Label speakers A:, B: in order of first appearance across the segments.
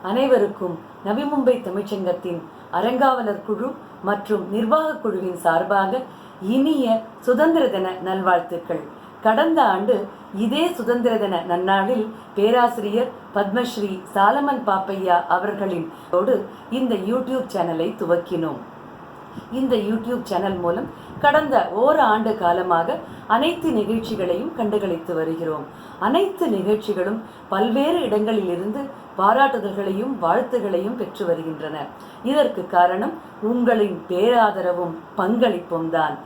A: அனைவருக்கும் நவி மும்பை தமிழ்ச்சங்கத்தின் அறங்காவலர் குழு மற்றும் நிர்வாக குழுவின் சார்பாக இனிய சுதந்திர தின நல்வாழ்த்துக்கள். கடந்த ஆண்டு இதே சுதந்திர தின நன்னாளில் பேராசிரியர் பத்மஸ்ரீ சாலமன் பாப்பையா அவர்களினோடு இந்த யூடியூப் சேனலை துவக்கினோம். இந்த யூடியூப் சேனல் மூலம் கடந்த ஓராண்டு காலமாக அனைத்து நிகழ்ச்சிகளையும் கண்டுகளித்து வருகிறோம். அனைத்து நிகழ்ச்சிகளும் பல்வேறு இடங்களிலிருந்து பாராட்டுதல்களையும் வாழ்த்துகளையும் பெற்று வருகின்றன. இதற்கு காரணம் உங்களின் பேராதரவும் பங்களிப்பும் தான்.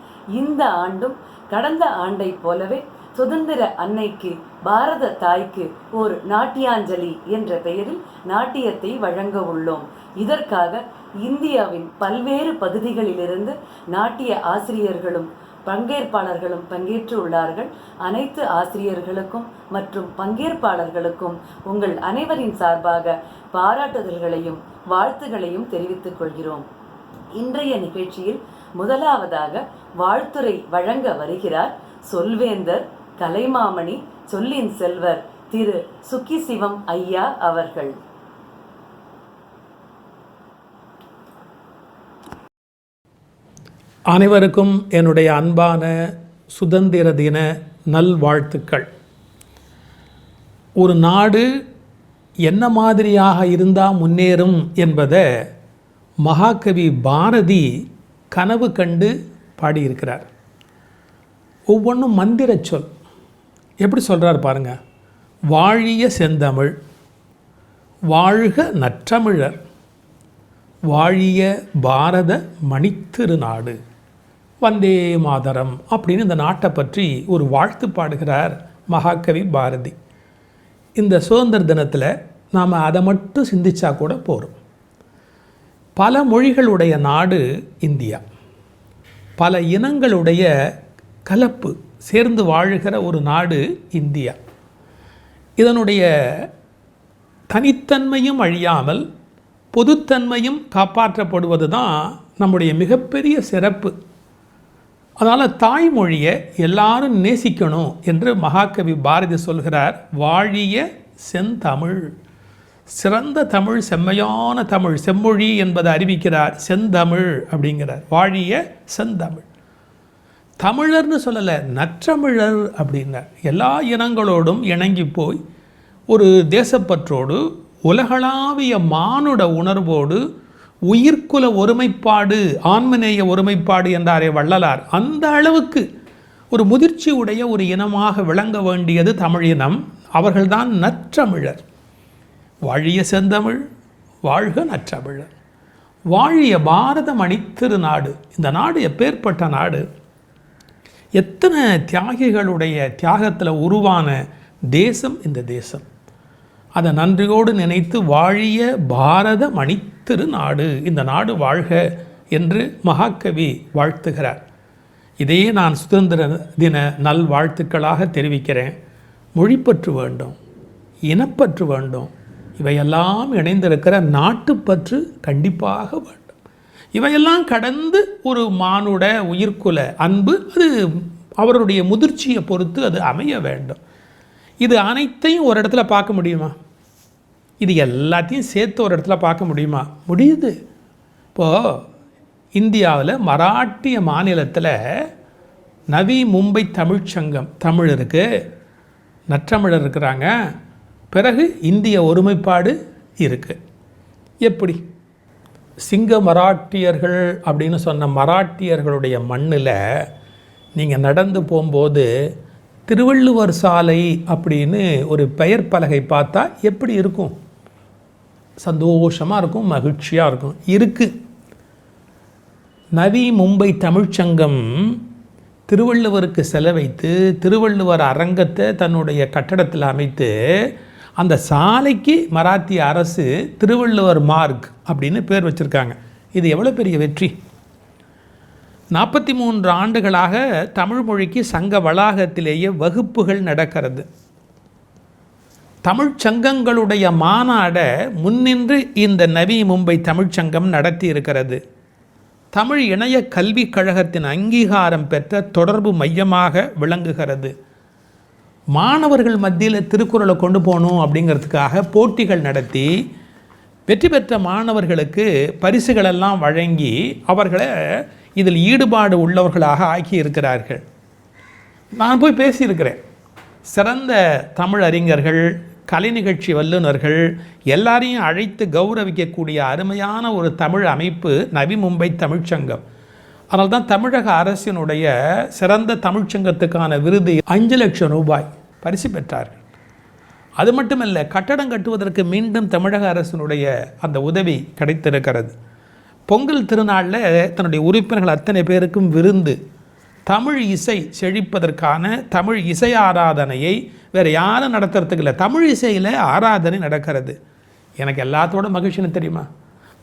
A: இந்த ஆண்டும் கடந்த ஆண்டை போலவே சுதந்திர அன்னைக்கு பாரத தாய்க்கு ஒரு நாட்டியாஞ்சலி என்ற பெயரில் நாட்டியத்தை வழங்க உள்ளோம். இதற்காக இந்தியாவின் பல்வேறு பகுதிகளிலிருந்து நாட்டிய ஆசிரியர்களும் பங்கேற்பாளர்களும் பங்கேற்று உள்ளார்கள். அனைத்து ஆசிரியர்களுக்கும் மற்றும் பங்கேற்பாளர்களுக்கும் உங்கள் அனைவரின் சார்பாக பாராட்டுதல்களையும் வாழ்த்துகளையும் தெரிவித்துக் கொள்கிறோம். இன்றைய நிகழ்ச்சியில் முதலாவதாக வாழ்த்துரை வழங்க வருகிறார் சொல்வேந்தர் கலைமாமணி சொல்லின் செல்வர் திரு சுக்கிசிவம் ஐயா அவர்கள்.
B: அனைவருக்கும் என்னுடைய அன்பான சுதந்திர தின நல்வாழ்த்துக்கள். ஒரு நாடு என்ன மாதிரியாக இருந்தால் முன்னேறும் என்பதை மகாகவி பாரதி கனவு கண்டு பாடியிருக்கிறார். ஒவ்வொன்றும் மந்திர சொல். எப்படி சொல்கிறார் பாருங்க. வாழிய செந்தமிழ், வாழ்க நற்றமிழர், வாழிய பாரத மணித்திருநாடு, வந்தே மாதரம் அப்படின்னு இந்த நாட்டை பற்றி ஒரு வாழ்த்து பாடுகிறார் மகாகவி பாரதி. இந்த சுதந்திர தினத்தில் நாம் அதை மட்டும் சிந்திச்சா கூட போகிறோம். பல மொழிகளுடைய நாடு இந்தியா, பல இனங்களுடைய கலப்பு சேர்ந்து வாழுகிற ஒரு நாடு இந்தியா. இதனுடைய தனித்தன்மையும் அழியாமல் பொதுத்தன்மையும் காப்பாற்றப்படுவது தான் நம்முடைய மிகப்பெரிய சிறப்பு. அதனால் தாய்மொழியை எல்லாரும் நேசிக்கணும் என்று மகாகவி பாரதி சொல்கிறார். வாழிய செந்தமிழ், சிறந்த தமிழ், செம்மையான தமிழ், செம்மொழி என்பதை அறிவிக்கிறார். செந்தமிழ் அப்படிங்கிறார். வாழிய செந்தமிழ். தமிழர்னு சொல்லலை, நற்றமிழர் அப்படின்னார். எல்லா இனங்களோடும் இணங்கி போய் ஒரு தேசப்பற்றோடு உலகளாவிய மானுட உணர்வோடு உயிர்க்குல ஒருமைப்பாடு, ஆன்மநேய ஒருமைப்பாடு என்றாரே வள்ளலார், அந்த அளவுக்கு ஒரு முதிர்ச்சி உடைய ஒரு இனமாக விளங்க வேண்டியது தமிழினம். அவர்கள்தான் நற்றமிழர். வாழிய செந்தமிழ், வாழ்க நற்றமிழர், வாழிய பாரத மணித்திருநாடு. இந்த நாடு எப்பேற்பட்ட நாடு! எத்தனை தியாகிகளுடைய தியாகத்தில் உருவான தேசம் இந்த தேசம். அதை நன்றியோடு நினைத்து வாழிய பாரத மணித்திருநாடு, இந்த நாடு வாழ்க என்று மகாகவி வாழ்த்துகிறார். இதையே நான் சுதந்திர தின நல்வாழ்த்துக்களாக தெரிவிக்கிறேன். மொழிப்பற்று வேண்டும், இனப்பற்று வேண்டும், இவையெல்லாம் இணைந்திருக்கிற நாட்டுப்பற்று கண்டிப்பாக வேண்டும். இவையெல்லாம் கடந்து ஒரு மானுட உயிர்க்குல அன்பு, அது அவருடைய முதிர்ச்சியை பொறுத்து அது அமைய வேண்டும். இது அனைத்தையும் ஒரு இடத்துல பார்க்க முடியுமா? இது எல்லாத்தையும் சேர்த்து ஒரு இடத்துல பார்க்க முடியுமா? முடியுது. இப்போது இந்தியாவில் மராட்டிய மாநிலத்தில் நவி மும்பை தமிழ்ச்சங்கம் தமிழ் இருக்குது, நற்றமிழர் இருக்கிறாங்க. பிறகு இந்திய ஒருமைப்பாடு இருக்குது. எப்படி? சிங்க மராட்டியர்கள் அப்படின்னு சொன்ன மராட்டியர்களுடைய மண்ணில் நீங்கள் நடந்து போகும்போது திருவள்ளுவர் சாலை அப்படின்னு ஒரு பெயர் பலகை பார்த்தா எப்படி இருக்கும்? சந்தோஷமாக இருக்கும், மகிழ்ச்சியாக இருக்கும். இருக்குது. நவி மும்பை தமிழ்ச்சங்கம் திருவள்ளுவருக்கு செலவைத்து திருவள்ளுவர் அரங்கத்தை தன்னுடைய கட்டடத்தில் அமைத்து அந்த சாலைக்கு மராத்திய அரசு திருவள்ளுவர் மார்க் அப்படின்னு பேர் வச்சுருக்காங்க. இது எவ்வளோ பெரிய வெற்றி! 43 ஆண்டுகளாக தமிழ் மொழிக்கு சங்க வளாகத்திலேயே வகுப்புகள் நடக்கிறது. தமிழ்ச்சங்கங்களுடைய மாநாடை முன்னின்று இந்த நவி மும்பை தமிழ்ச்சங்கம் நடத்தி இருக்கிறது. தமிழ் இணைய கல்விக் கழகத்தின் அங்கீகாரம் பெற்ற தொடர்பு மையமாக விளங்குகிறது. மாணவர்கள் மத்தியில் திருக்குறளை கொண்டு போகணும் அப்படிங்கிறதுக்காக போட்டிகள் நடத்தி வெற்றி பெற்ற மாணவர்களுக்கு பரிசுகளெல்லாம் வழங்கி அவர்களை இதில் ஈடுபாடு உள்ளவர்களாக ஆக்கி இருக்கிறார்கள். நான் போய் பேசியிருக்கிறேன். சிறந்த தமிழ் அறிஞர்கள், கலை நிகழ்ச்சி வல்லுநர்கள் எல்லாரையும் அழைத்து கௌரவிக்கக்கூடிய அருமையான ஒரு தமிழ் அமைப்பு நவி மும்பை தமிழ்ச்சங்கம். அதனால் தான் தமிழக அரசினுடைய சிறந்த தமிழ்ச்சங்கத்துக்கான விருது 5 லட்சம் ரூபாய் பரிசு பெற்றார்கள். அது மட்டுமல்ல, கட்டடம் கட்டுவதற்கு மீண்டும் தமிழக அரசினுடைய அந்த உதவி கிடைத்திருக்கிறது. பொங்கல் திருநாளில் தன்னுடைய உறுப்பினர்கள் அத்தனை பேருக்கும் விருந்து, தமிழ் இசை செழிப்பதற்கான தமிழ் இசை ஆராதனையை வேறு யாரும் நடத்துறதுக்கு இல்லை, தமிழ் இசையில் ஆராதனை நடக்கிறது. எனக்கு எல்லாத்தோட மகிழ்ச்சின்னு தெரியுமா,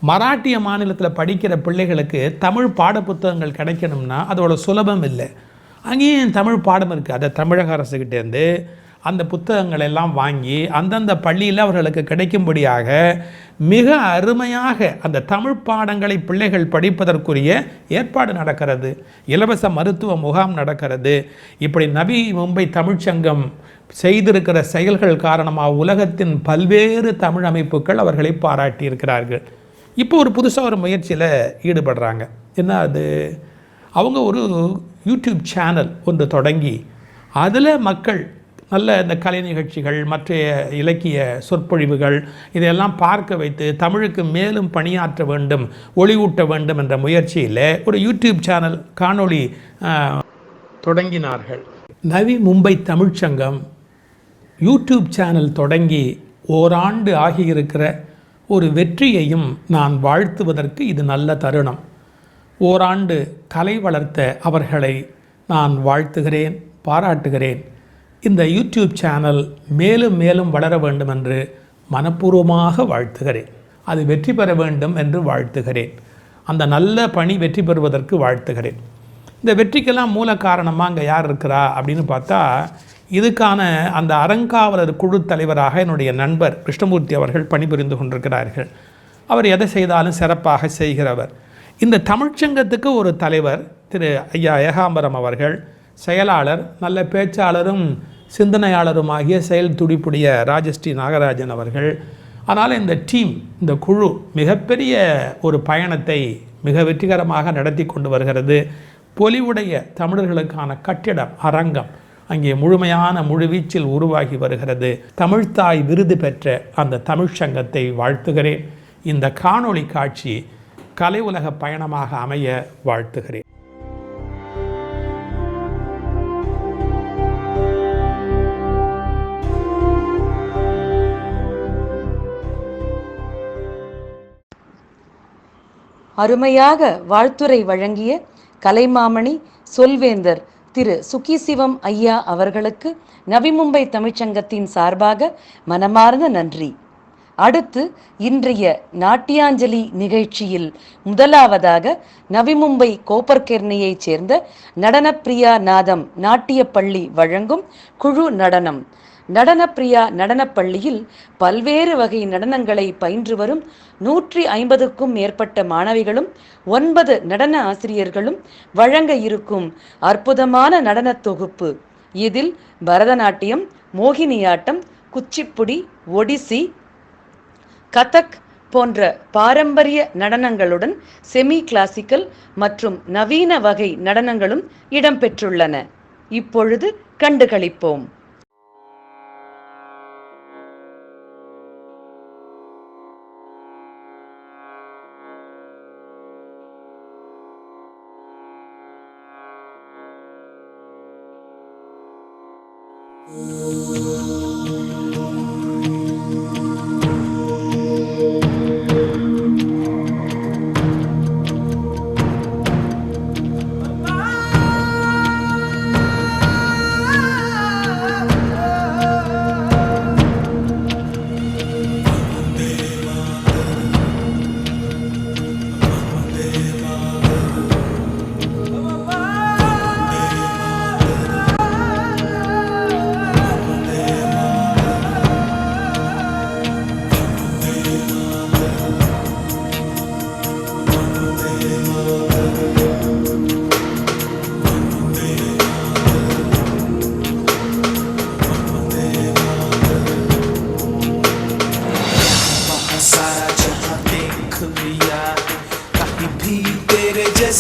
B: மராட்டிய மாநிலத்தில் படிக்கிற பிள்ளைகளுக்கு தமிழ் பாட புத்தகங்கள் கிடைக்கணும்னா அதோட சுலபம் இல்லை. அங்கேயும் தமிழ் பாடம் இருக்குது. அதை தமிழக அரசுக்கிட்டேருந்து அந்த புத்தகங்கள் எல்லாம் வாங்கி அந்தந்த பள்ளியில் அவர்களுக்கு கிடைக்கும்படியாக மிக அருமையாக அந்த தமிழ் பாடங்களை பிள்ளைகள் படிப்பதற்குரிய ஏற்பாடு நடக்கிறது. இலவச மருத்துவ முகாம் நடக்கிறது. இப்படி நவி மும்பை தமிழ்ச்சங்கம் செய்திருக்கிற செயல்கள் காரணமாக உலகத்தின் பல்வேறு தமிழ் அமைப்புகள் அவர்களை பாராட்டியிருக்கிறார்கள். இப்போ ஒரு புதுசாக ஒரு முயற்சியில் ஈடுபடுறாங்க. என்ன அது? அவங்க ஒரு யூடியூப் சேனல் ஒன்று தொடங்கி அதில் மக்கள் நல்ல இந்த கலை நிகழ்ச்சிகள், மற்ற இலக்கிய சொற்பொழிவுகள் இதையெல்லாம் பார்க்க வைத்து தமிழுக்கு மேலும் பணியாற்ற வேண்டும், ஒளியூட்ட வேண்டும் என்ற முயற்சியில் ஒரு யூடியூப் சேனல் காணொளி தொடங்கினார்கள். நவி மும்பை தமிழ்ச்சங்கம் யூடியூப் சேனல் தொடங்கி ஓராண்டு ஆகியிருக்கிற ஒரு வெற்றியையும் நான் வாழ்த்துவதற்கு இது நல்ல தருணம். ஓராண்டு கலை வளர்த்த அவர்களை நான் வாழ்த்துகிறேன், பாராட்டுகிறேன். இந்த யூடியூப் சேனல் மேலும் மேலும் வளர வேண்டும் என்று மனப்பூர்வமாக வாழ்த்துகிறேன். அது வெற்றி பெற வேண்டும் என்று வாழ்த்துகிறேன். அந்த நல்ல பணி வெற்றி பெறுவதற்கு வாழ்த்துகிறேன். இந்த வெற்றிக்கெல்லாம் மூல காரணமாக அங்கே யார் இருக்கிறா அப்படின்னு பார்த்தா, இதுக்கான அந்த அறங்காவலர் குழு தலைவராக என்னுடைய நண்பர் கிருஷ்ணமூர்த்தி அவர்கள் பணிபுரிந்து கொண்டிருக்கிறார்கள். அவர் எதை செய்தாலும் சிறப்பாக செய்கிறவர். இந்த தமிழ்ச்சங்கத்துக்கு ஒரு தலைவர் திரு ஐயா ஏகாம்பரம் அவர்கள், செயலாளர் நல்ல பேச்சாளரும் சிந்தனையாளருமாகிய செயல் துடிப்புடைய ராஜஸ்ரீ நாகராஜன் அவர்கள். அதனால் இந்த டீம், இந்த குழு மிகப்பெரிய ஒரு பயணத்தை மிக வெற்றிகரமாக நடத்தி கொண்டு வருகிறது. பொலிவுடைய தமிழர்களுக்கான கட்டிடம், அரங்கம் அங்கே முழுமையான முழுவீச்சில் உருவாகி வருகிறது. தமிழ்த்தாய் விருது பெற்ற அந்த தமிழ்ச்சங்கத்தை வாழ்த்துகிறேன். இந்த காணொளி காட்சி கலை உலக பயணமாக அமைய வாழ்த்துகிறேன்.
A: அருமையாக வாழ்த்துரை வழங்கிய கலைமாமணி சொல்வேந்தர் திரு சுகிசிவம் ஐயா அவர்களுக்கு நவி மும்பை தமிழ்ச்சங்கத்தின் சார்பாக மனமார்ந்த நன்றி. அடுத்து இன்றைய நாட்டியாஞ்சலி நிகழ்ச்சியில் முதலாவதாக நவி மும்பை கோப்பர்கெர்னியைச் சேர்ந்த நடனப்பிரியா நாதம் நாட்டியப்பள்ளி வழங்கும் குழு நடனம். நடனப்பிரியா நடனப்பள்ளியில் பல்வேறு வகை நடனங்களை பயின்று வரும் 150க்கும் மேற்பட்ட மாணவிகளும் 9 நடன ஆசிரியர்களும் வழங்க இருக்கும் அற்புதமான நடன தொகுப்பு. இதில் பரதநாட்டியம், மோகினியாட்டம், குச்சிப்புடி, ஒடிசி, கதக் போன்ற பாரம்பரிய நடனங்களுடன் செமி கிளாசிக்கல் மற்றும் நவீன வகை நடனங்களும் இடம்பெற்றுள்ளன. இப்பொழுது கண்டுகளிப்போம்.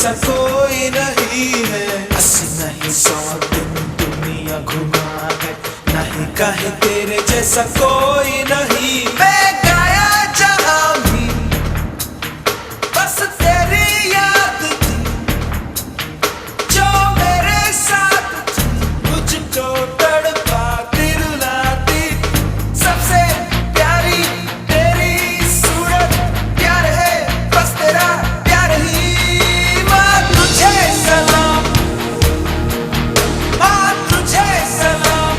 C: जैसा कोई नहीं है। 80 नहीं 100 दिन दुनिया घुमा है, नहीं कहीं तेरे जैसा कोई नहीं। मैं गाया जहां भी बस तेरी याद थी, जो मेरे साथ थी मुझको तड़पाती रुलाती। सबसे प्यारी तेरी सूरत, प्यार है बस तेरा प्यार ही। माँ तुझे सलाम, माँ तुझे सलाम,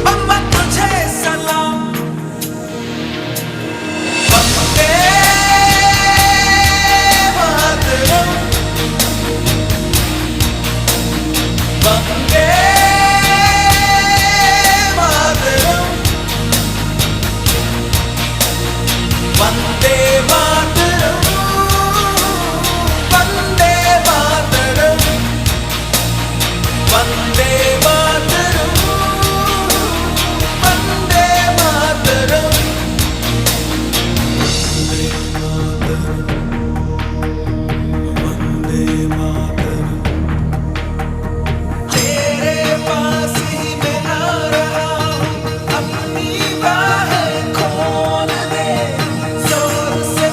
C: मम्मा तुझे सलाम। वंदे मातरम, वंदे मातरम, वंदे मातरम, वंदे मातरम, वंदे मातरम, वंदे मातरम, वंदे मातरम। तेरे पास ही मैं आ रहा हूँ, अपनी बाहें खोल दे, जोर से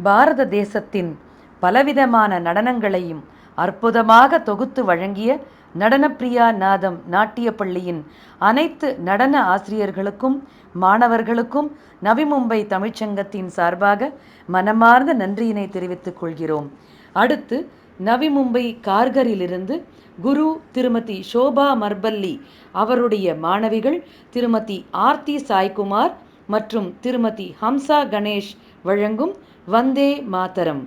A: பாரத தேசத்தின் பலவிதமான நடனங்களையும் அற்புதமாக தொகுத்து வழங்கிய நடனப்பிரியா நாதம் நாட்டிய பள்ளியின் அனைத்து நடன ஆசிரியர்களுக்கும் மாணவர்களுக்கும் நவி மும்பை தமிழ்ச்சங்கத்தின் சார்பாக மனமார்ந்த நன்றியினை தெரிவித்துக் கொள்கிறோம். அடுத்து நவி மும்பை கார்கரிலிருந்து குரு திருமதி ஷோபா மர்பல்லி அவருடைய மாணவிகள் திருமதி ஆர்த்தி சாய்குமார் மற்றும் திருமதி ஹம்சா கணேஷ் வழங்கும் வந்தே மாதரம்.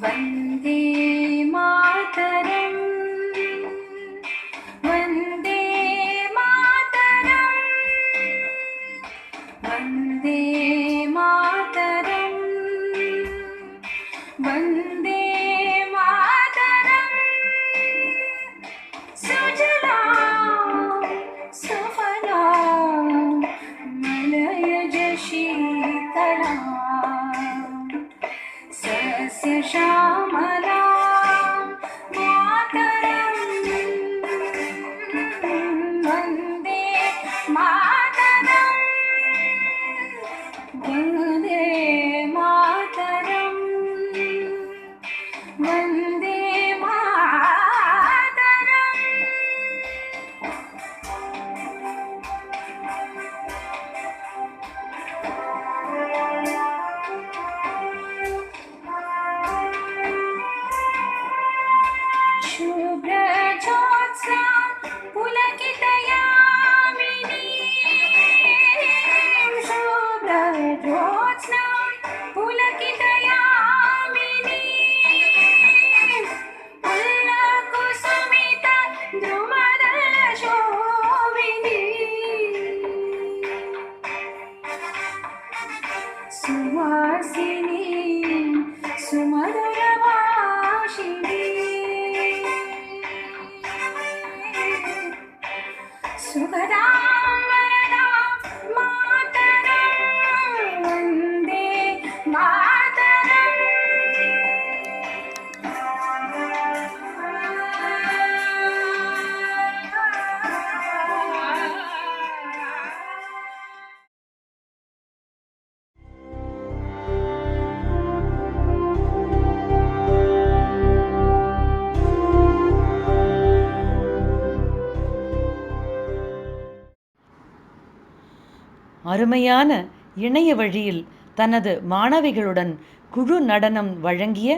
D: वन्दे मातरम् वन्दे मातरम् वन्दे मातरम् वन्दे मातरम् सुजलां सुफलां मलयज शीतलां सस्यश्यामलां मातरम् वन्दे मातरम् वन्दे मातरम् वन्दे शुभ्रज्योत्स्ना पुलकितयामिनी शुभ्रज्योत्स्ना पुलकितयामिनी पुल्लकुसुमिता द्रुमदलशोभिनी सुवासिनी सुमधुरभाषिणी सुखदां वरदां मातरम् वन्दे मातरम्
A: அருமையான இணைய வழியில் தனது மாணவிகளுடன் குழு நடனம் வழங்கிய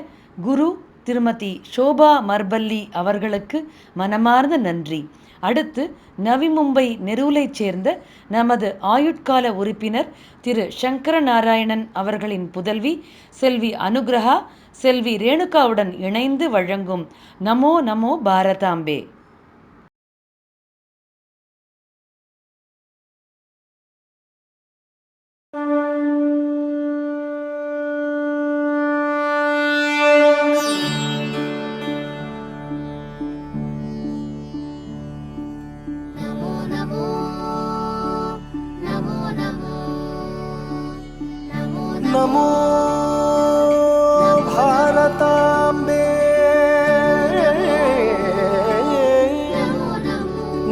A: குரு திருமதி ஷோபா மர்பல்லி அவர்களுக்கு மனமார்ந்த நன்றி. அடுத்து நவி மும்பை நெரூலைச் சேர்ந்த நமது ஆயுட்கால உறுப்பினர் திரு சங்கர நாராயணன் அவர்களின் புதல்வி செல்வி அனுகிரகா செல்வி ரேணுகாவுடன் இணைந்து வழங்கும் நமோ நமோ பாரதாம்பே.
C: नमो भारताम्बे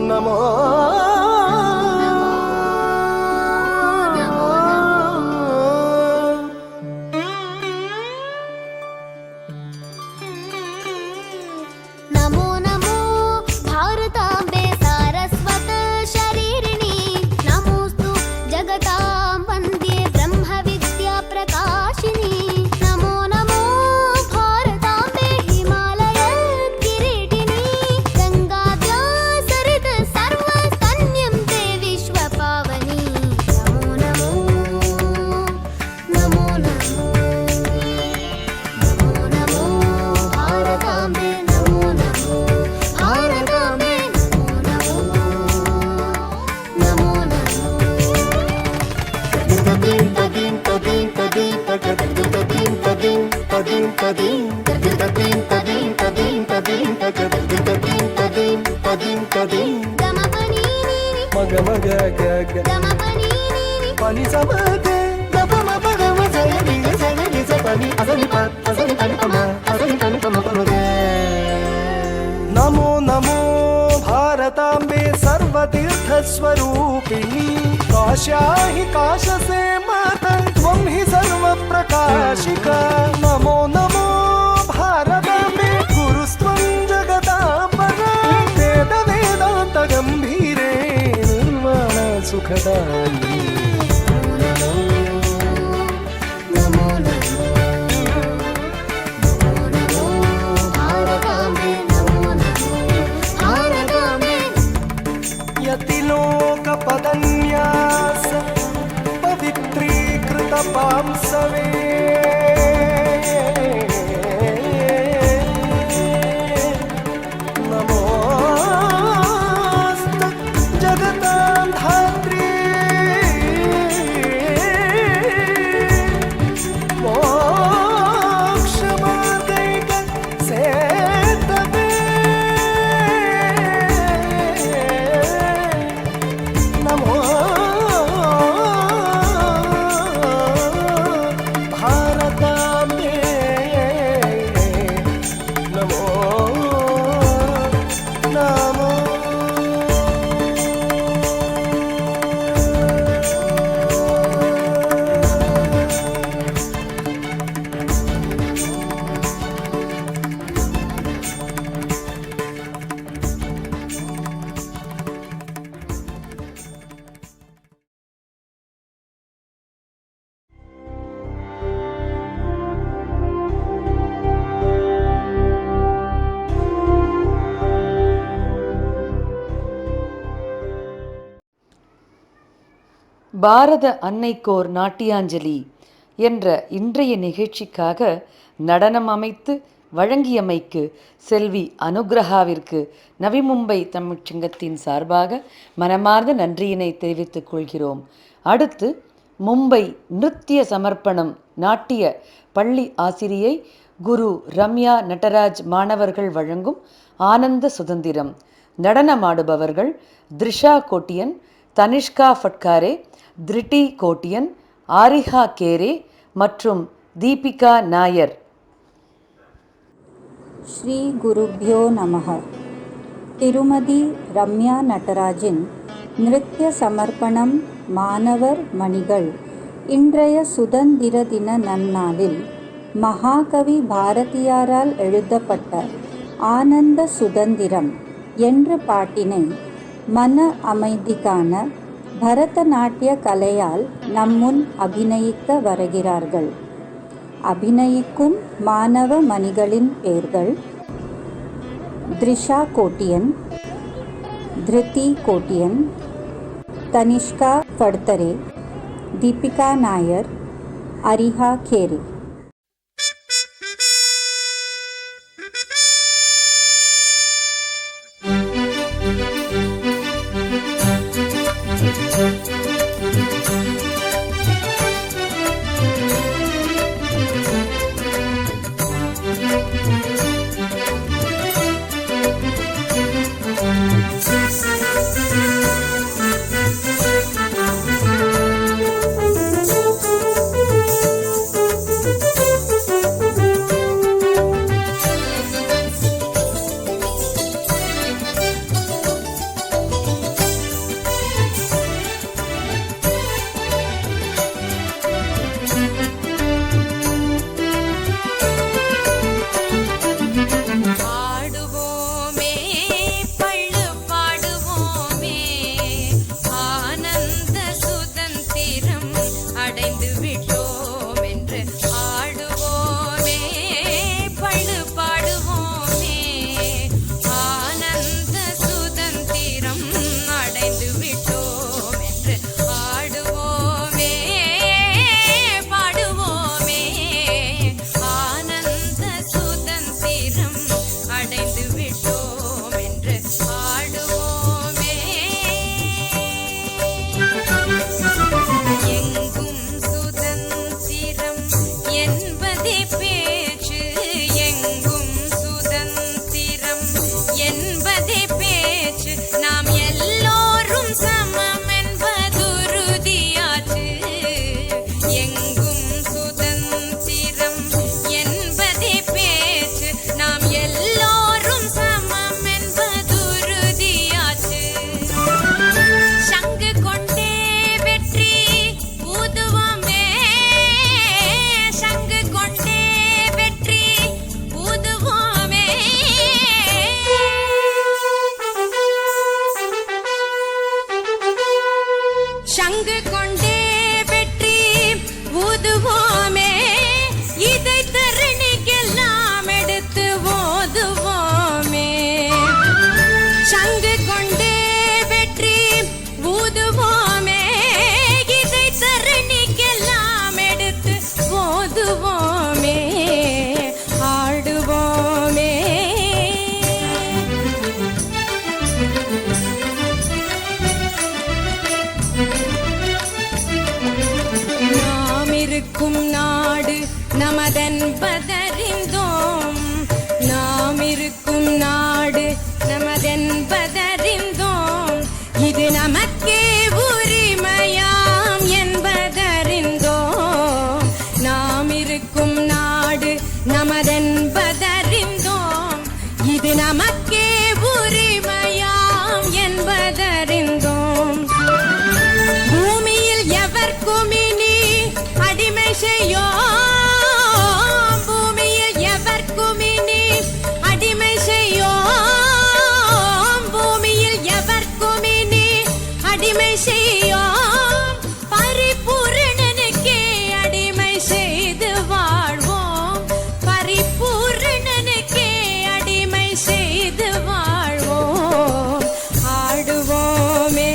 C: नमो
E: नमो नमो भारताम्बे सारस्वत शरीरिणी नमोस्तु जगतां वन्द्ये ब्रह्मविद्या प्रकाशिनी नमो नमो भारताम्बे हिमालय किरीटिनी गङ्गाद्या सरित सर्वस्तन्यं ते विश्वपावनी नमो नमो नमो नमो नमो नमो भारताम्बे नमो नमो भारताम्बे नमो नमो नमो गमपनीनी
C: मग मग ग ग
E: गमपनीनी
C: पनी सा म ग ग प म प ग म स ग ग स पनी असनि प असनि पनी प म असनि पनी प म प म ग नमो नमो भारताम्बे सर्वतीर्थस्वरूपिणी काश्याहि काशसे माता त्वं हि सर्वप्रकाशिका नमो नमो भारताम्बे गुरुस्त्वं जगदाम्बरा वेद वेदान्त गम्भीरे निर्वाण सुखदायिनी
E: नमो नमो नमो भारताम्बे नमो नमो भारताम्बे
C: यतिलोकपदन्यास पवित्रीकृत पांसवे नमोऽस्तु जगतां धात्री मोक्षमार्गैक सेतवे नमो भारताम्बे नमो नमो
A: பாரத அன்னைக்கோர் நாட்டியாஞ்சலி என்ற இன்றைய நிகழ்ச்சிக்காக நடனம் அமைத்து வழங்கியமைக்கு செல்வி அனுகிரகாவிற்கு நவி மும்பை தமிழ்ச்சங்கத்தின் சார்பாக மனமார்ந்த நன்றியினை தெரிவித்துக் கொள்கிறோம். அடுத்து மும்பை நிருத்திய சமர்ப்பணம் நாட்டிய பள்ளி ஆசிரியை குரு ரம்யா நடராஜ் மாணவர்கள் வழங்கும் ஆனந்த சுதந்திரம். நடனமாடுபவர்கள் த்ரிஷா கோட்டியன், தனிஷ்கா ஃபட்காரே, திருட்டி கோட்டியன், ஆரிஹா கேரே மற்றும் தீபிகா நாயர்.
F: ஸ்ரீ குருப்யோ நமः. திருமதி ரம்யா நடராஜின் நிருத்ய சமர்ப்பணம் மாணவர் மணிகள் இன்றைய சுதந்திர தின நன்னாளில் மகாகவி பாரதியாரால் எழுதப்பட்ட ஆனந்த சுதந்திரம் என்ற பாட்டினை மன அமைதிக்கான பரதநாட்டிய கலையால் நம்முன் அபிநயிக்க வருகிறார்கள். அபிநயிக்கும் மாணவ மணிகளின் பெயர்கள் த்ரிஷா கோட்டியன், திருட்டி கோட்டியன், தனிஷ்கா ஃபட்கரே, தீபிகா நாயர், ஆரிஹா கேரே.
G: சங்கு கொண்டே வெற்றி ஊதுவோமே, இதை தரணிக்கெல்லாம் எடுத்து ஓதுவோமே. சங்கு கொண்டே வெற்றி ஊதுவோமே, இதை தரணிக்கெல்லாம் எடுத்து ஓதுவோமே, ஆடுவோமே. நாம் இருக்கும் நாடு நமதென்பதறிந்தோம், நாம் இருக்கும் நாடு நமதென்பதறிந்தோம், இது நமக்கே உரிமையாம் என்பதறிந்தோம். நாம் இருக்கும் நாடு நமதென்பதறிந்தோம், இது நமக்கே உரிமையாம் என்பதறிந்தோம். பூமியில் எவர்க்கும் இனி அடிமை செய்யோம், பூமியில் எவர்க்கும் இனி அடிமை செய்யோம், பூமியில் எவர்க்கும் இனி அடிமை செய்யோம், பரிபூரணனுக்கே அடிமை செய்து வாழ்வோம், பரிபூரணனுக்கே அடிமை செய்து வாழ்வோம், ஆடுவோமே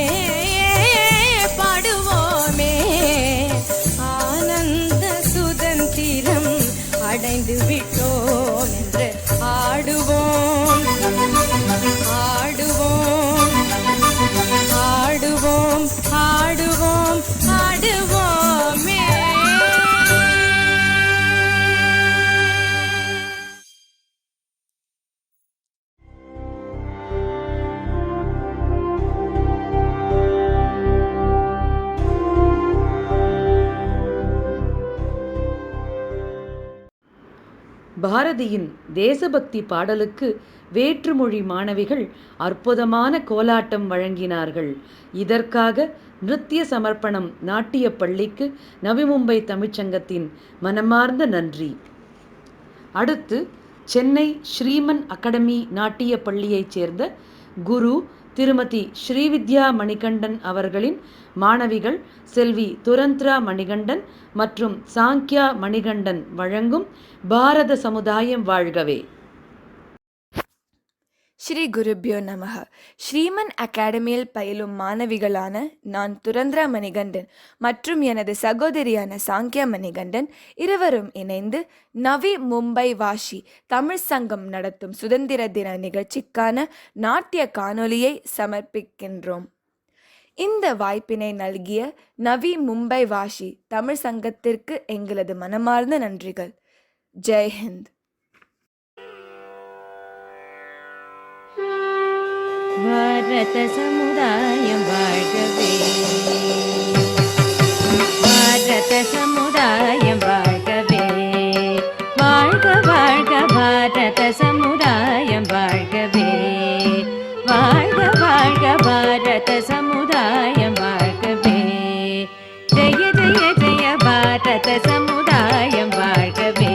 G: பாடுவோமே, ஆனந்த சுதந்திரம் அடைந்து விட்டோம் என்று ஆடுவோம், ஆடுவோம், ஆடுவோம், ஆடுவோம், ஆடுவோமே.
A: பாரதியின் தேசபக்தி பாடலுக்கு வேற்றுமொழி மாணவிகள் அற்புதமான கோலாட்டம் வழங்கினார்கள். இதற்காக நிருத்திய சமர்ப்பணம் நாட்டிய பள்ளிக்கு நவி மும்பை தமிழ்ச்சங்கத்தின் மனமார்ந்த நன்றி. அடுத்து சென்னை ஸ்ரீமன் அகாடமி நாட்டிய பள்ளியைச் சேர்ந்த குரு திருமதி ஸ்ரீவித்யா மணிகண்டன் அவர்களின் மாணவிகள் செல்வி துரந்த்ரா மணிகண்டன் மற்றும் சாங்கியா மணிகண்டன் வழங்கும் பாரத சமுதாயம் வாழ்கவே.
H: ஸ்ரீ குருப்யோ நமஹ. ஸ்ரீமன் அகாடமியில் பயிலும் மாணவிகளான நான் துரந்த்ரா மணிகண்டன் மற்றும் எனது சகோதரியான சாங்கியா மணிகண்டன் இருவரும் இணைந்து நவி மும்பை வாஷி தமிழ் சங்கம் நடத்தும் சுதந்திர தின நிகழ்ச்சிக்கான நாட்டிய காணொலியை சமர்ப்பிக்கின்றோம். இந்த வாய்ப்பினை நல்கிய நவி மும்பை வாஷி தமிழ் சங்கத்திற்கு எங்களது மனமார்ந்த நன்றிகள். ஜெய் ஹிந்த்.
I: பாரத சமுதாயம் வாழ்கவே, பாரத சமுதாயம் வாழ்கவே, வாழ்க வாழ்க பாரத சமுதாயம் வாழ்கவே, வாழ்க வாழ்க பாரத சமுதாயம் வாழ்கவே, ஜெய ஜெய ஜெய பாரத சமுதாயம் வாழ்கவே,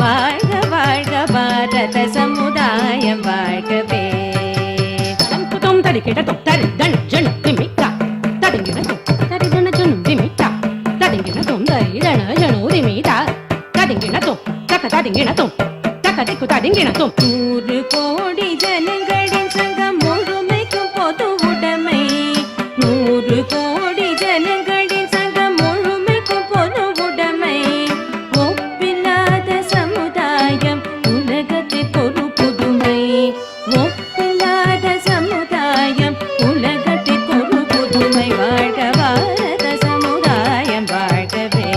I: வாழ்க வாழ்க பாரத சமுதாயம் வாழ்கவே. தடிக்கிடத்தும் தரிதன ஜன திமிட்டா தடிங்கிடத்தும் தரிதன ஜன திமிட்டா தடிங்கிடத்தும் தரிதன ஜனோ திமிட்டா தடிங்கிடத்தும் தக்க தடிங்கிடத்தும் தக்க திக்கு தடிங்கிடத்தும் 100 கோடி ஜனங்களின் சங்கம் முழுமைக்கும் பொது உடைமை, 100 கோடி ஜனங்களின் சங்கம் முழுமைக்கும் பொது உடைமை, ஒப்பில்லாத சமுதாயம் உலகத்திற்கு ஒரு புதுமை, ஒப்பில்லாத சமுதாயம் உலகத்திற்கு ஒரு புதுமை, வாழ்க பாரத சமுதாயம் வாழ்கவே,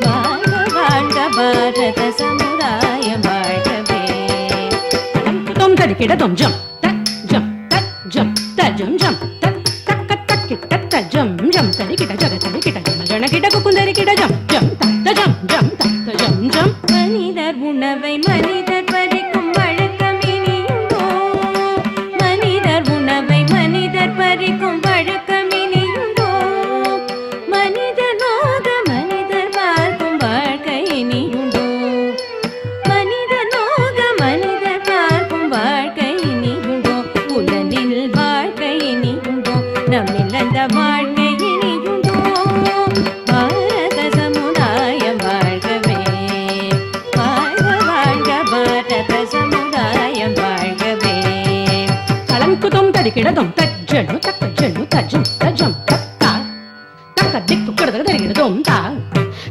I: வாழ்க வாழ்க பாரத சமுதாயம் வாழ்கவே. தொம் தடிக்கிடதும் ஜம் தக் ஜம் தக் ஜம் தஜம் ஜம் தக் தக்க தக்கிட்ட தஜம் ஜம் தடிக்கிட ஜக தடிக்கிட ஜம ஜனகிட குக்குந்தரிக்கிட ஜம் ஜம் தத்த ஜம் ஜம் தத்த ஜம் ஜம். மனிதர் உணவை மனிதர் பறிக்கும் வழக்கம் இனியுண்டோ, மனிதர் உணவை மனிதர் பறிக்கும் வழக்கம் இனியுண்டோ, மனிதர் நோக மனிதர் பார்க்கும் வாழ்க்கை இனியுண்டோ, மனிதர் நோக மனிதர் பார்க்கும் வாழ்க்கை இனியுண்டோ, உலகில் வாழ்க்கை இனியுண்டோ, நம்மில் அந்த வாழ்க்கை தடிங்கிடதும் தஜ்ஜனு தக்க ஜனு தஜம் தஜம் தக்கா தக்க திக்கு கிடதக தரிகிடதும் தா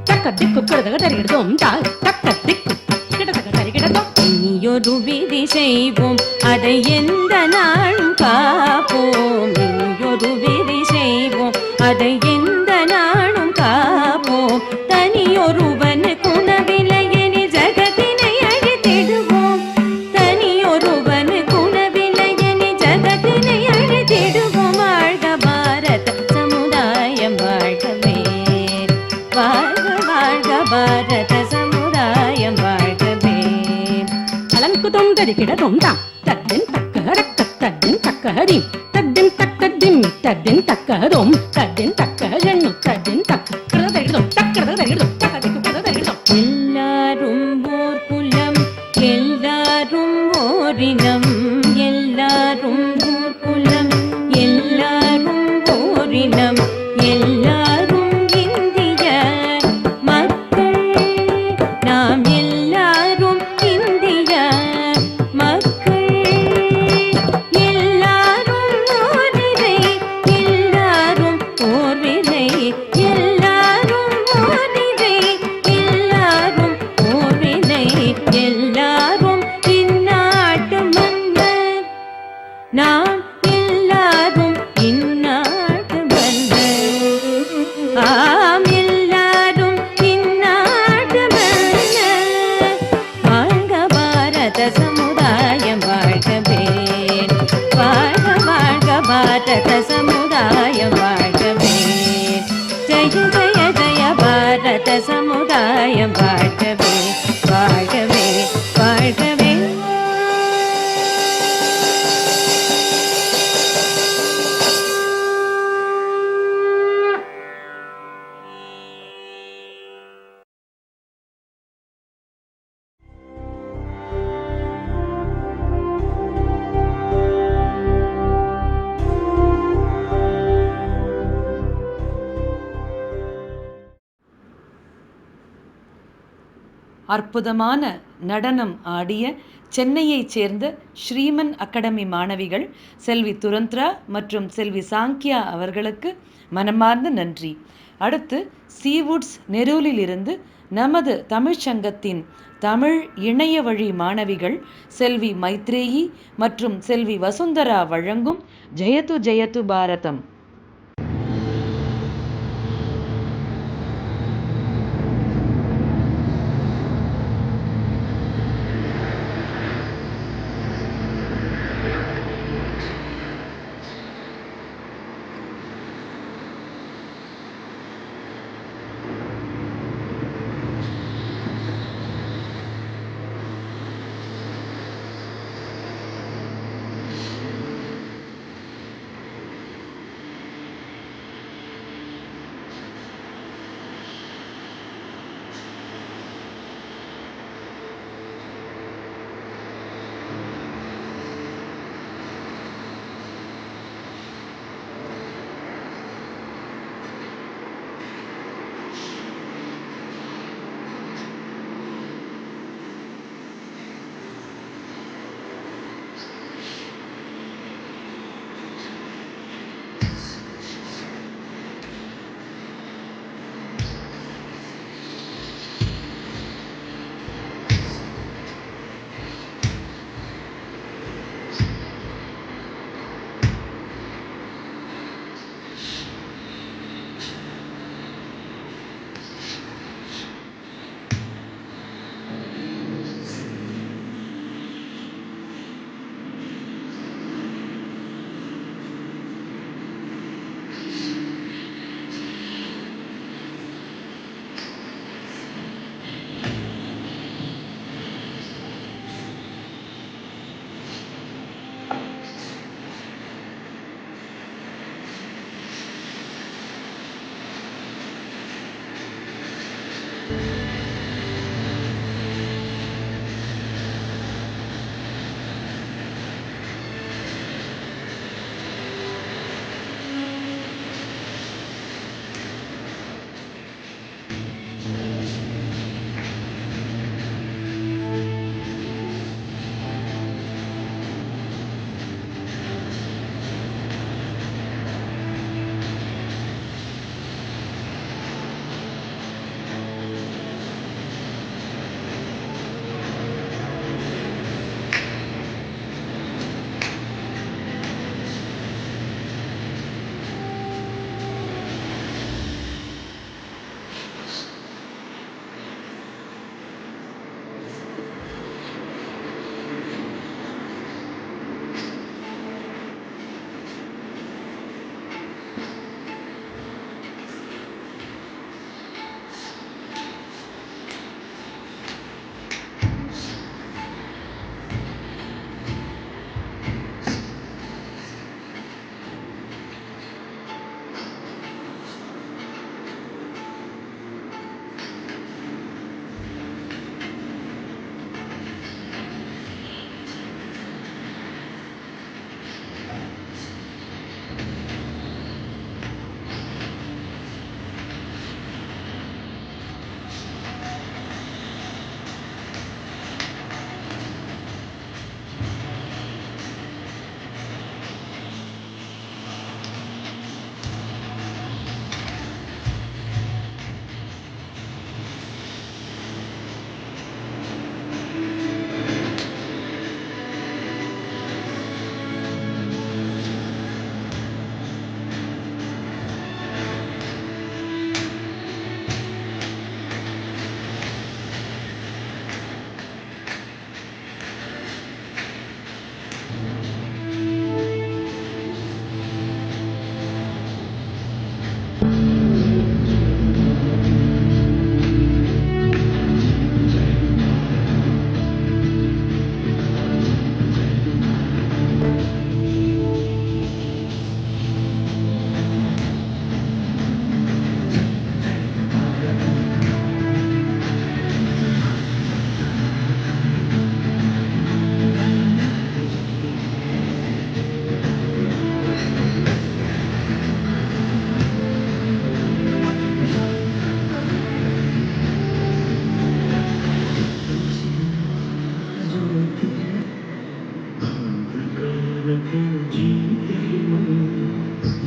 I: தக்க திக்கு கிடதக தரிகிடதும் தா தக்க திக்கு கிடதக தரிகிடதும் இனியொரு விதி செய்வோம் அதை எந்த நாளும் காப்போம் இனியொரு விதி செய்வோம் அதை எந்த நாளும் காப்போம் தனியொருவனு குணவிலையெனி ஜகத்தினை அழித்திடுவோம் தனியொருவனு குணவிலையெனி ஜகத்தினை அழித்திடுவோம் வாழ்க பாரத சமுதாயம் வாழ்கவே வாழ்க வாழ்க பாரத சமுதாயம் வாழ்கவே அலங்குதும் தரிக்கிடதும் தாம் தத்தின் தக்க ரக்க தத்தின் தக்க ஹரிம் தத்தின் தக்க திம் தத்தின் தக்க ஹதும் தத்தின் தக்க ஜன்னு தத்தின் தக்க கிரதகிடதும் தக்கிரதகிடதும் தக்கதிக்கு கிரதகிடதும் எல்லாரும் ஓர் குலம் எல்லாரும் ஓரினம் எல்லாரும் ஓர் குலம் எல்லாரும் ஓரினம் எல்லாரும் இந்திய மக்கள் நாம் எல்லாரும் இந்திய மக்கள் எல்லாரும் ஓரிரை எல்லாரும் ஓர்விரை எல்லாரும் ஓரிரை எல்லாரும் ஓர்விரை எல்லாரும் இந்நாட்டு மன்னர் நாம் எல்லாரும் இந்நாட்டு மன்னர் ஆம் எல்லாரும் இந்நாட்டு மன்னர் வாழ்க பாரத சமுதாயம் வாழ்கவே வாழ்க வாழ்க பாரத சமுதாயம் வாழ்கவே ஜெய ஜெய ஜெய பாரத சமுதாயம் வாழ்கவே வாழ்கவே வாழ்கவே
A: அற்புதமான நடனம் ஆடிய சென்னையைச் சேர்ந்த ஸ்ரீமன் அகாடமி மாணவிகள் செல்வி துரந்த்ரா மற்றும் செல்வி சாங்கியா அவர்களுக்கு மனமார்ந்த நன்றி. அடுத்து சீவுட்ஸ் நெரூலிலிருந்து நமது தமிழ்ச் சங்கத்தின் தமிழ் இணைய வழி மாணவிகள் செல்வி மைத்ரேயி மற்றும் செல்வி வசுந்தரா வழங்கும் ஜெயது ஜெயது பாரதம்.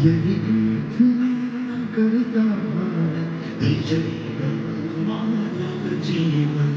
C: यही थी कविता विजय मानव जीवन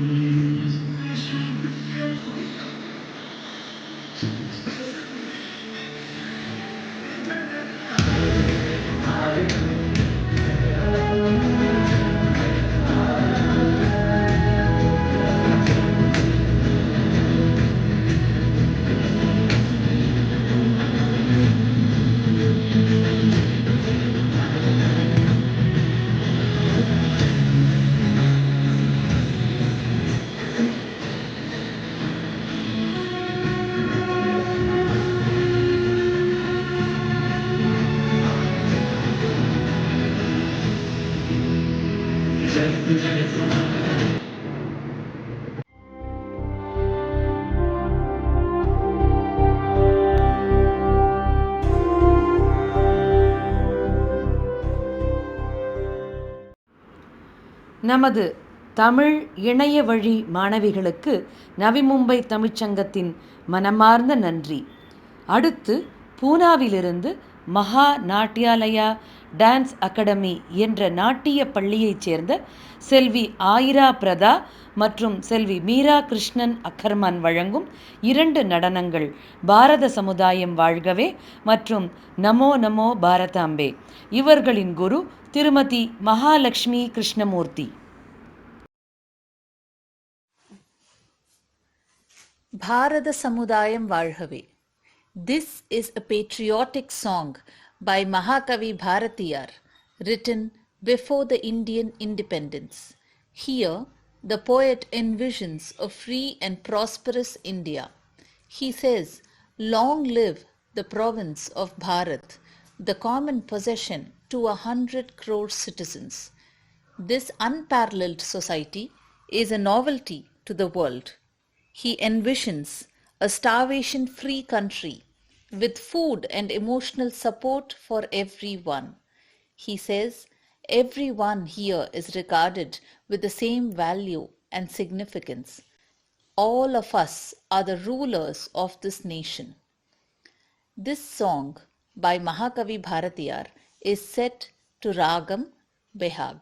A: நமது தமிழ் இணைய வழி மாணவிகளுக்கு நவி மும்பை தமிழ்ச்சங்கத்தின் மனமார்ந்த நன்றி. அடுத்து பூனாவிலிருந்து மகா நாட்டியாலயா டான்ஸ் அகாடமி என்ற நாட்டிய பள்ளியைச் சேர்ந்த செல்வி ஆயிரா பிரதா மற்றும் செல்வி மீரா கிருஷ்ணன் அக்கர்மன் வழங்கும் 2 நடனங்கள் பாரத சமுதாயம் வாழ்கவே மற்றும் நமோ நமோ பாரதாம்பே. இவர்களின் குரு திருமதி Mahalakshmi Krishnamurthy.
J: Bharata Samudayam Varghave. This is a patriotic song by Mahakavi Bharatiyar, written before the Indian independence. Here, the poet envisions a free and prosperous India. He says, "Long live the province of Bharat, the common possession to 100 crore citizens. This unparalleled society is a novelty to the world." He envisions a starvation-free country with food and emotional support for everyone. He says, everyone here is regarded with the same value and significance. All of us are the rulers of this nation. This song by Mahakavi Bharatiyar is set to Ragam Behag.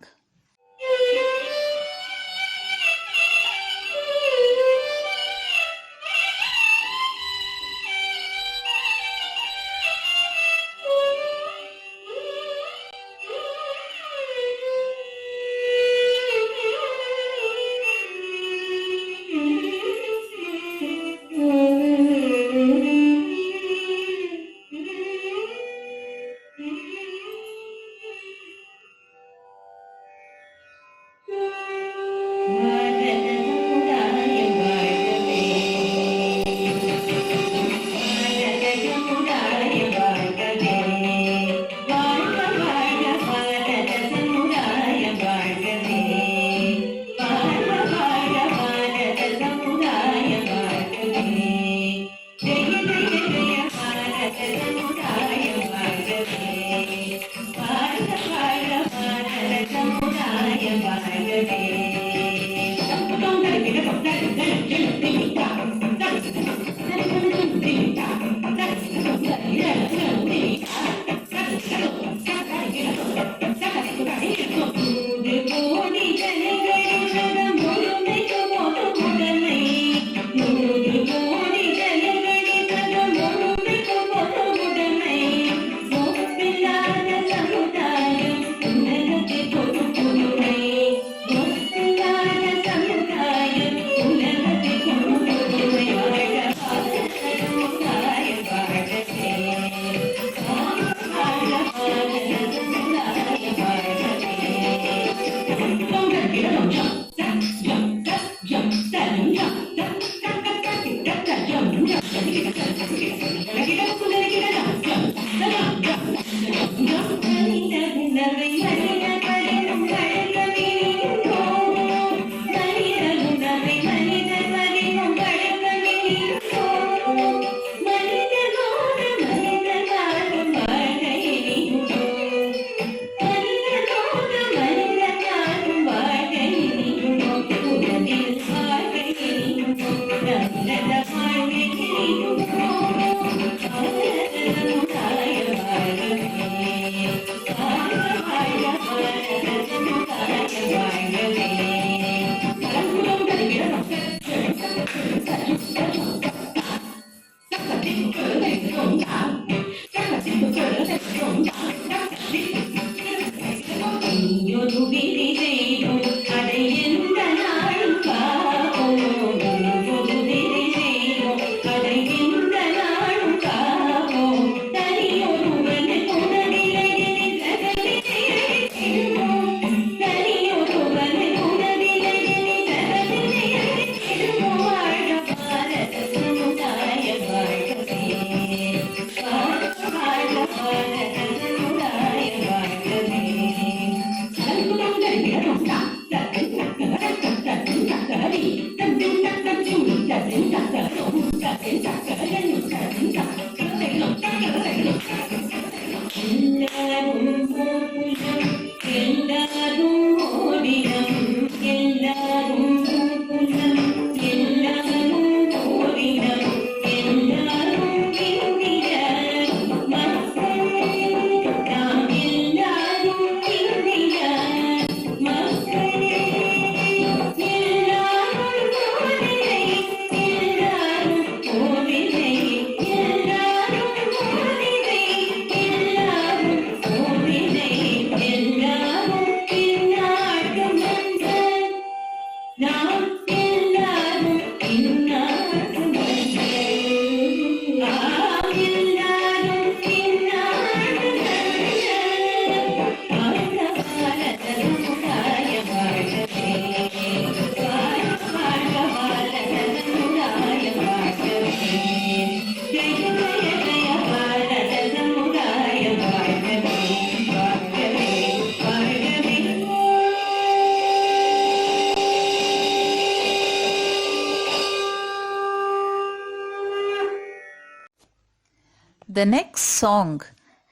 J: The next song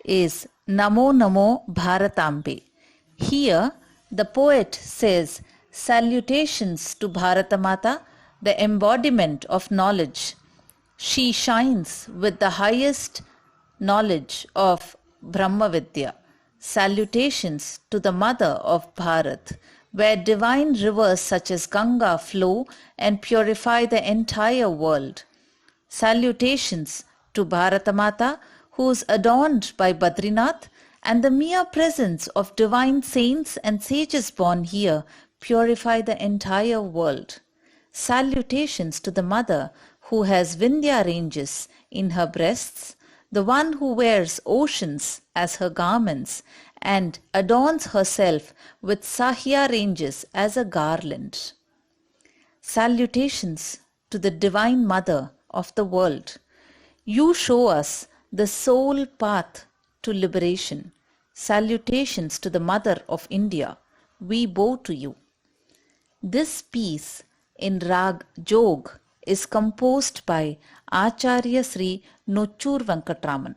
J: is Namo Namo Bharatambe. Here, the poet says, salutations to Bharatamata, the embodiment of knowledge. She shines with the highest knowledge of Brahmavidya. Salutations to the mother of Bharat, where divine rivers such as Ganga flow and purify the entire world. Salutations to Bharatamata, who is adorned by Badrinath, and the mere presence of divine saints and sages born here purify the entire world. Salutations to the mother who has Vindhya ranges in her breasts, the one who wears oceans as her garments and adorns herself with Sahya ranges as a garland. Salutations to the Divine Mother of the world. You show us the sole path to liberation. Salutations to the Mother of India. We bow to you. This piece in Rag Jog is composed by Acharya Sri Nochur Venkatraman.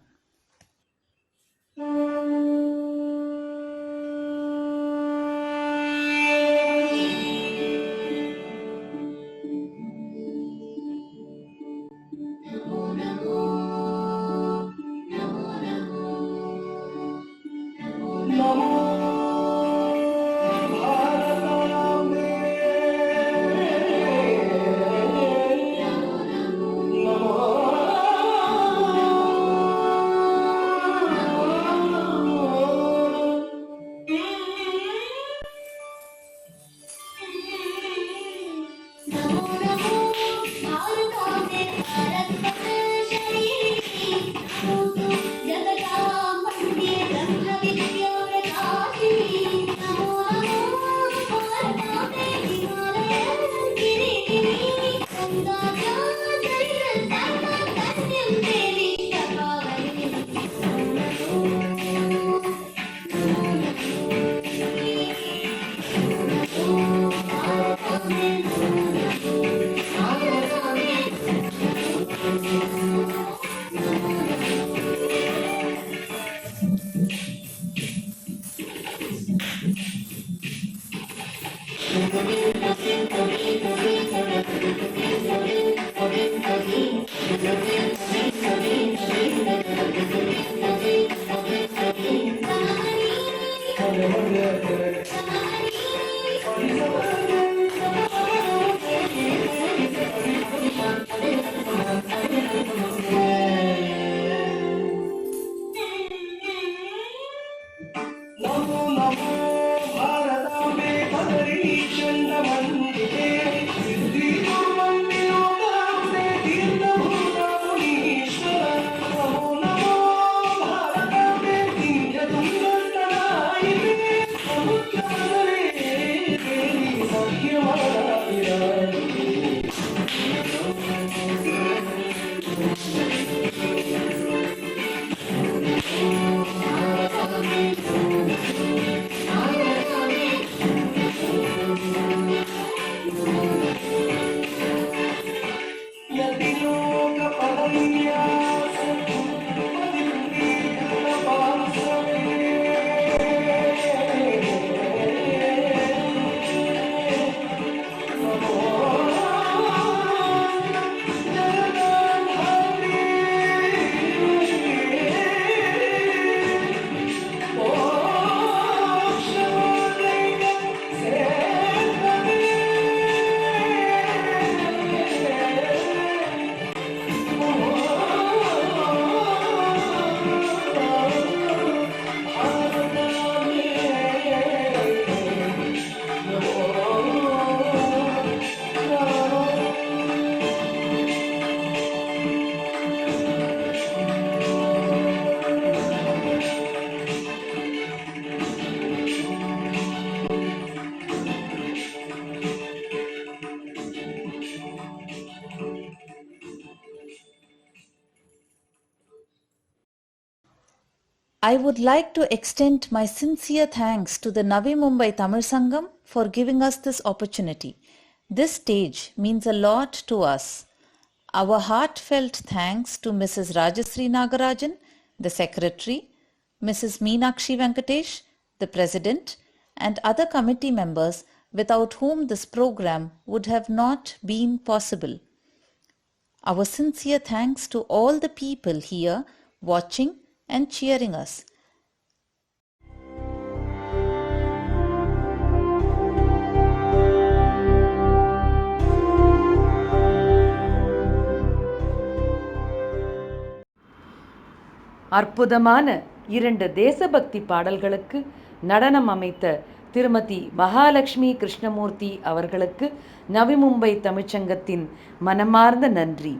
J: I would like to extend my sincere thanks to the Navi Mumbai Tamil Sangam for giving us this opportunity. This stage means a lot to us. Our heartfelt thanks to Mrs. Rajasri Nagarajan, the Secretary, Mrs. Meenakshi Venkatesh, the President, and other committee members without whom this program would have not been possible. Our sincere thanks to all the people here watching and cheering us.
A: அற்புதமான 2 தேசபக்தி பாடல்களுக்கு நடனம் அமைத்த திருமதி மகாலட்சுமி கிருஷ்ணமூர்த்தி அவர்களுக்கு நவி மும்பை தமிழ்ச்சங்கத்தின் மனமார்ந்த நன்றி.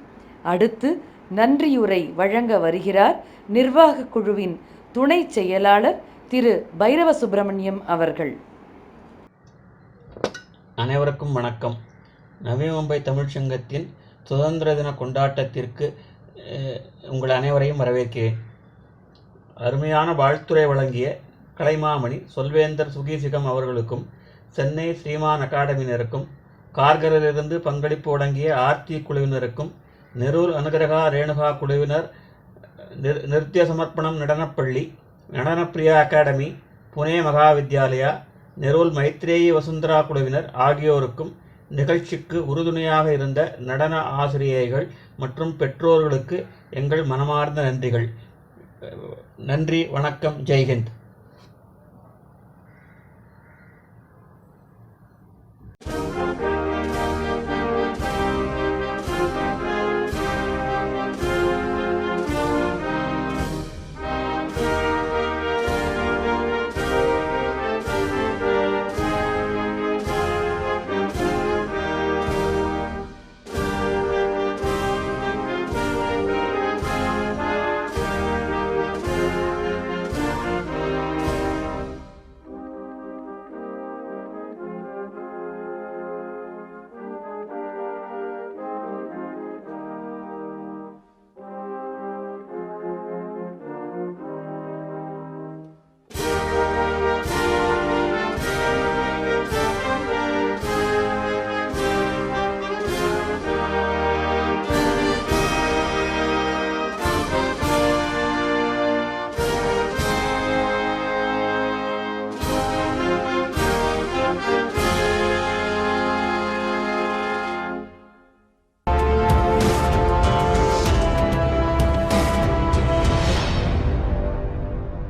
A: அடுத்து நன்றியுரை வழங்க வருகிறார் நிர்வாக குழுவின் துணை செயலாளர் திரு பைரவ சுப்பிரமணியம் அவர்கள்.
K: அனைவருக்கும் வணக்கம். நவி மும்பை தமிழ்ச்சங்கத்தின் சுதந்திர தின கொண்டாட்டத்திற்கு உங்கள் அனைவரையும் வரவேற்கிறேன். அருமையான வாழ்த்துரை வழங்கிய கலைமாமணி சொல்வேந்தர் சுகீசிகம் அவர்களுக்கும், சென்னை ஸ்ரீமான் அகாடமியினருக்கும், கார்கரிலிருந்து பங்களிப்பு வழங்கிய ஆர்த்தி குழுவினருக்கும், நெரூர் அனுகிரகா ரேணுகா குழுவினர், நிருத்திய சமர்ப்பணம் நடனப்பள்ளி, நடனப்பிரியா அகாடமி, புனே மகாவித்யாலயா, நெரூல் மைத்ரேயி வசுந்தரா குழுவினர் ஆகியோருக்கும் நிகழ்ச்சிக்கு உறுதுணையாக இருந்த நடன ஆசிரியைகள் மற்றும் பெற்றோர்களுக்கு எங்கள் மனமார்ந்த நன்றிகள். நன்றி, வணக்கம், ஜெய்ஹிந்த்.